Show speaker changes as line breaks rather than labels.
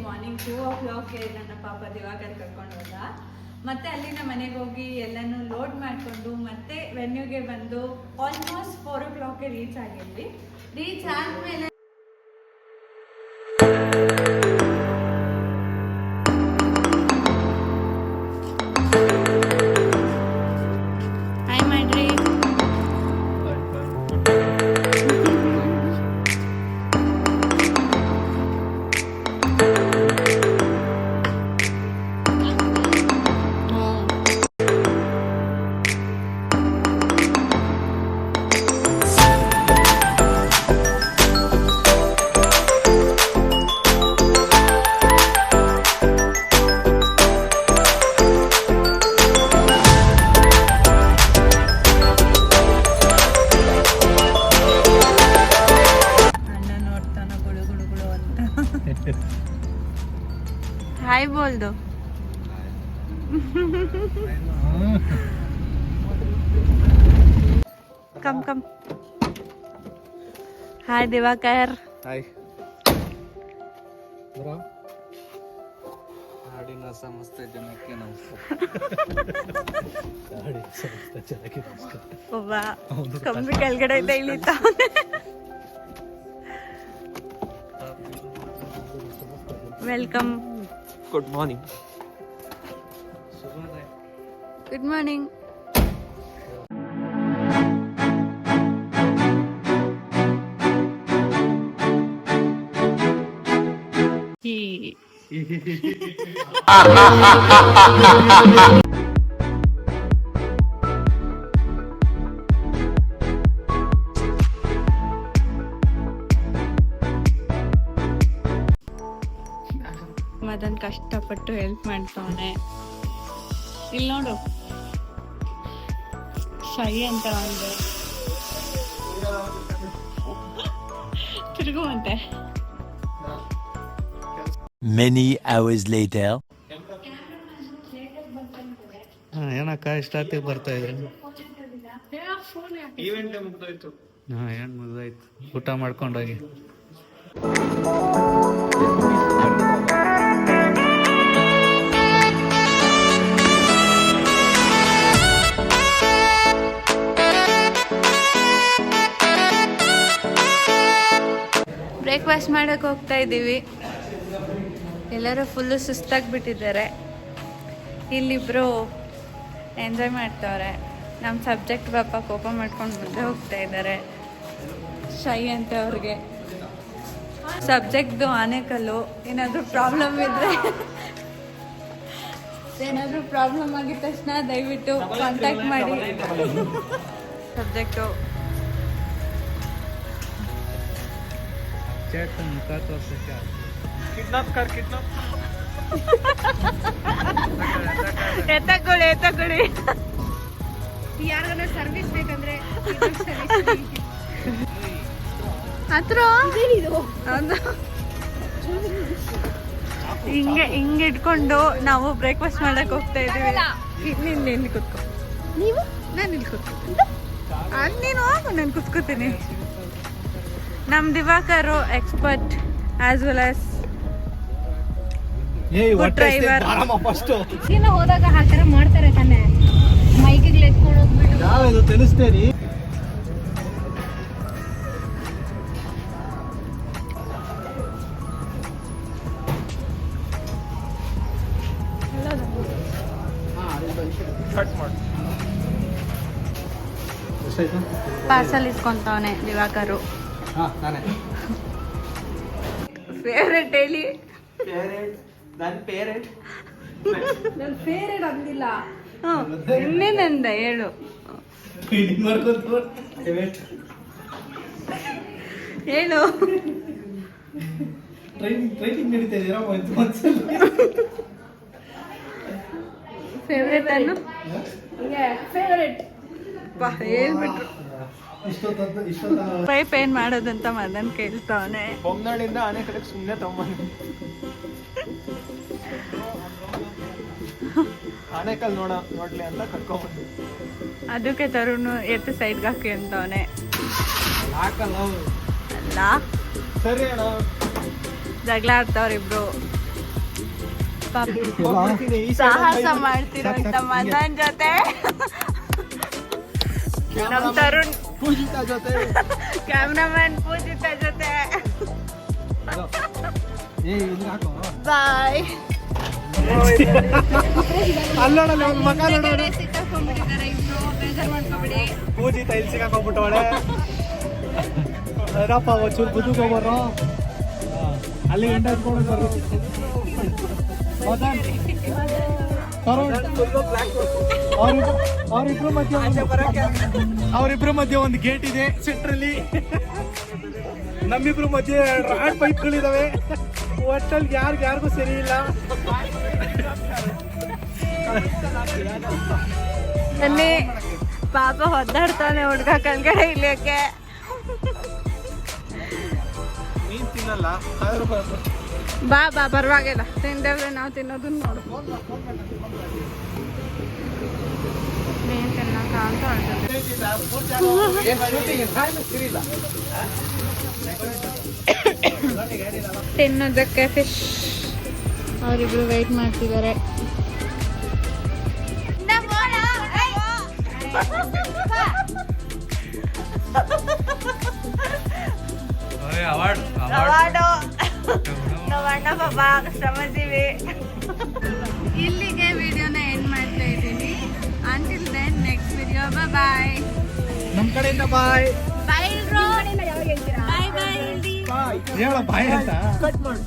Morning 2 o'clock ನನ್ನ ಪಾಪ ದಿವಾಕರ್ ಕರ್ಕೊಂಡು ಹೋದ. ಮತ್ತೆ ಅಲ್ಲಿನ ಮನೆಗೆ ಹೋಗಿ ಎಲ್ಲನೂ ಲೋಡ್ ಮಾಡಿಕೊಂಡು ಮತ್ತೆ ವೆನ್ಯೂಗೆ ಬಂದು ಆಲ್ಮೋಸ್ಟ್ 4 o'clock ರೀಚ್ ಆಗಿದ್ವಿ. ರೀಚ್ ಆದಮೇಲೆ हाय बोल दो. कम कम. हाय दिवाकर.
हाय. बरा. ಹಾಡಿನ ಸಮಸ್ತ ಜನಕ್ಕೆ ನಮಸ್ಕಾರ. ಹಾಡಿನ ಸಮಸ್ತ ಜನಕ್ಕೆ ನಮಸ್ಕಾರ.
ಒಬ್ಬ ಕಂಬಿ ಕೆಳಗಡೆ ಇದೆ ಇಳಿತಾ. Welcome.
Good morning.
Good morning. Madan ಕಷ್ಟಪಟ್ಟು ಹೆಲ್ಪ್ ಮಾಡ್ತಾವನೆ. ಇಲ್ಲಿ ನೋಡು ಶೈ ಅಂತ ಒಂದು ತಿರುಗುವಂತೆ.
Many hours later.
ಏನಕ್ಕ ಇಷ್ಟಾತಿಗೆ ಬರ್ತಾ ಇದೆ? ಈವೆಂಟ್ ಮುಗ್ದೋಯ್ತು. ಏನು ಮುಗ್ದೋಯ್ತು? ಊಟ ಮಾಡ್ಕೊಂಡೋಗಿ.
ಬ್ರೇಕ್ಫಾಸ್ಟ್ ಮಾಡಕ್ಕೆ ಹೋಗ್ತಾ ಇದ್ದೀವಿ. ಎಲ್ಲರೂ ಫುಲ್ಲು ಸುಸ್ತಾಗಿಬಿಟ್ಟಿದ್ದಾರೆ. ಇಲ್ಲಿಬ್ರು ಎಂಜಾಯ್ ಮಾಡ್ತವ್ರೆ. ನಮ್ಮ ಸಬ್ಜೆಕ್ಟ್ ಪಾಪ ಕೋಪ ಮಾಡ್ಕೊಂಡು ಮುಂದೆ ಹೋಗ್ತಾ ಇದ್ದಾರೆ. ಶೈ ಅಂತ ಅವ್ರಿಗೆ ಸಬ್ಜೆಕ್ಟ್ದು ಆನೆಕಲ್ಲು. ಏನಾದರೂ ಪ್ರಾಬ್ಲಮ್ ಇದ್ದರೆ ಏನಾದರೂ ಪ್ರಾಬ್ಲಮ್ ಆಗಿದ ತಕ್ಷಣ ದಯವಿಟ್ಟು ಕಾಂಟ್ಯಾಕ್ಟ್ ಮಾಡಿ. ಸಬ್ಜೆಕ್ಟು ಎತ್ತಕೊಳ್ಳಿ
ಯಾರಿಗಾನ ಸರ್ವಿಸ್ ಬೇಕಂದ್ರೆ
ಹತ್ರ ಹಿಂಗೆ ಇಟ್ಕೊಂಡು ನಾವು ಬ್ರೇಕ್ಫಾಸ್ಟ್ ಮಾಡಕ್ ಹೋಗ್ತಾ ಇದೀವಿ. ಇಲ್ಲಿ ಕೂತ್ಕೊ.
ನೀವು
ನಾನು ಇಲ್ಲಿ ಕೂತ್ಕೊ. ನೀನು ಹೋಗು, ನಾನು ಕೂತ್ಕೋತೀನಿ. ನಮ್ಮ ದಿವಾಕರು expert as well as driver.
ಇನ್ನು ಹೋದಾಗ ಆ ಥರ ಮಾಡ್ತಾರೆ ತಾನೆ. ಮೈಕಿಗೆ ಎತ್ಕೊಂಡು ಹೋಗ್ಬಿಟ್ಟು
ಯಾವುದು ತಿಳಿಸ್ತೇರಿ?
ಪಾರ್ಸಲ್ ಇಸ್ಕೊಂತವನೆ ದಿವಾಕರು. ಫೇವ್ರೆಟ್ ಹೇಳಿ.
ನನ್ನ ಫೇವ್ರೆಟ್ ಅಂದಿಲ್ಲ.
ಇನ್ನೇನಂದ ಹೇಳು. ಹೇಳು. ಫೇವ್ರೆಟ್ ಅನ್ನು
ಫೇವ್ರೆಟ್
ಬಾ ಹೇಳ್ಬಿಟ್ರು. ಪೈಪ್ ಏನ್ ಮಾಡೋದಂತ ಮದನ್ ಕೇಳ್ತಾವನೆ.
ಬೊಮ್ಮನಾಡಿಂದ ಆನೆ ಕಡೆ ಸುಮ್ಮನೆ ತಗೊಂಬಂದು ಆನೆಕಲ್ ನೋಡ್ಲಿ ಅಂತ ಕರ್ಕೊಂಡ್ಬಂದು
ಅದಕ್ಕೆ ತರುಣ್ ಎತ್ತು ಸೈಡ್ಗೆ ಹಾಕಿ ಅಂತವನೆ.
ಹಾಕಲ್ಲ
ಅಲ್ಲ
ಸರಿ ಅಣ್ಣ.
ಜಗಳ ಆಡ್ತಾವ್ರಿಬ್ರು. ಸಾಹಸ ಮಾಡ್ತಿರೋಂತ ಮದನ್ ಜೊತೆ ನಮ್ ತರುಣ್
ಪೂಜಿತಾ ಜೊತೆ
ಕ್ಯಾಮ್ರಾಮನ್ ಪೂಜಿತಾ ಜೊತೆ ಬಾಯ್.
ಅಲ್ಲೋಡಲ್ಲ ಒಂದು ಮಗ ನೋಡೋಣ.
ಸಿಕ್ಕಾಕೊಂಡ್ಬಿಟ್ಟಿದ್ದಾರೆ ಇಬ್ರು, ಬೇಜಾರ್ ಮಾಡ್ಕೊಬಿಡಿ.
ಪೂಜಿತಾ ಇಲ್ಲಿ ಸಿಕ್ಕಾಕೊಂಡ್ಬಿಟ್ಟವಳೆ. ಅದಪ್ಪ ಒಂಚೂರು ಬದುಕೋಬಾರೋ ಅಲ್ಲಿ ಗಂಟೆ ಎತ್ಕೊಂಡು ಬರ್ರಿ. ಮದನ್ ಅವರಿಬ್ರು ಮಧ್ಯೆ ಒಂದು ಗೇಟ್ ಇದೆ ಸೆಂಟ್ರಲ್ಲಿ. ನಮ್ಮಿಬ್ರು ಮಧ್ಯೆ ರಾಡ್ ಪೈಪ್ಗಳಿದಾವೆ. ಒಟ್ಟಲ್ಲಿ ಯಾರಿಗೂ ಸರಿ ಇಲ್ಲ.
ಅಲ್ಲಿ ಪಾಪ ಒದ್ದಾಡ್ತಾನೆ ಹುಡ್ಗ ಕಲ್ಗಡೆ ಇಲ್ಲಿಯಕ್ಕೆ.
ನೀನ್ ತಿನ್ನಲ್ಲ
ಬಾ ಬಾ ಪರವಾಗಿಲ್ಲ, ತಿಂದೇವ್ರೆ ನಾವು ತಿನ್ನೋದನ್ನ ನೋಡು. ನೀನ್ ತಿನ್ನಕ ಅಂತ ತಿನ್ನೋದಕ್ಕೆ ಫಿಶ್ ಅವರಿಬ್ರು ವೆಯ್ಟ್ ಮಾಡ್ತಿದ್ದಾರೆ. ಅಣ್ಣ ಪಾಪ ಕಷ್ಟಪಡ್ತೀವಿ. ಇಲ್ಲಿಗೆ ವಿಡಿಯೋನ ಎಂಡ್ ಮಾಡ್ತಾ ಇದ್ದೀನಿ. Until then next video. Bye.
ನಮ್ ಕಡೆಯಿಂದ ಬಾಯ್
ಬಾಯ್ ಬಾಯ್ ಬಾಯ್.
ಹೇಳ ಬಾಯ್ ಅಂತ ಕಟ್ ಮಾಡಿ